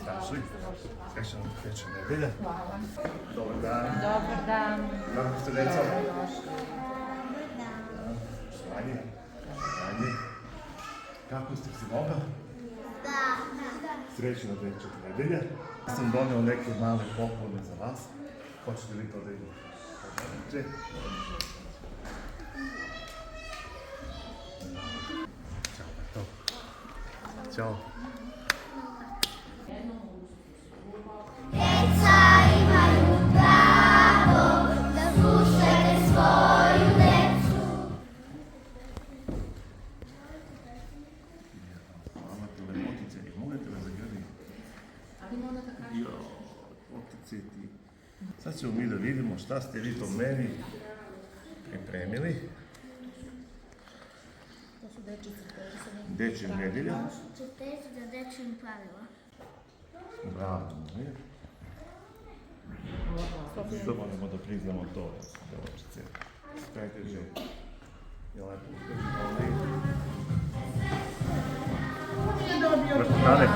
Starši, srećna večer nedelja. Hvala. Dobar dan. Dobar dan. Kako ste, deco? Sranje. Sranje. Kako ste se mogla? Da. Srećna večer nedelja. Ja sam donio neke male poklone za vas. Hoćete li to da imate? Ćao, Beto. Ćao. Djeca imaju pravo da slušaju svoju decu. Hvala ti, lepotice. Možete me zagrliti? Jo, otice ti. Sad ćemo mi da vidimo šta ste vi to meni pripremili. To su dečji crteži sa nekim Dečja nedelja. Crteži za dečjim pravila. Bravo, moje. Sad moramo da priznamo to, devojčice. Stajte že. Je lepo uspjeti kao ne. Preko dane,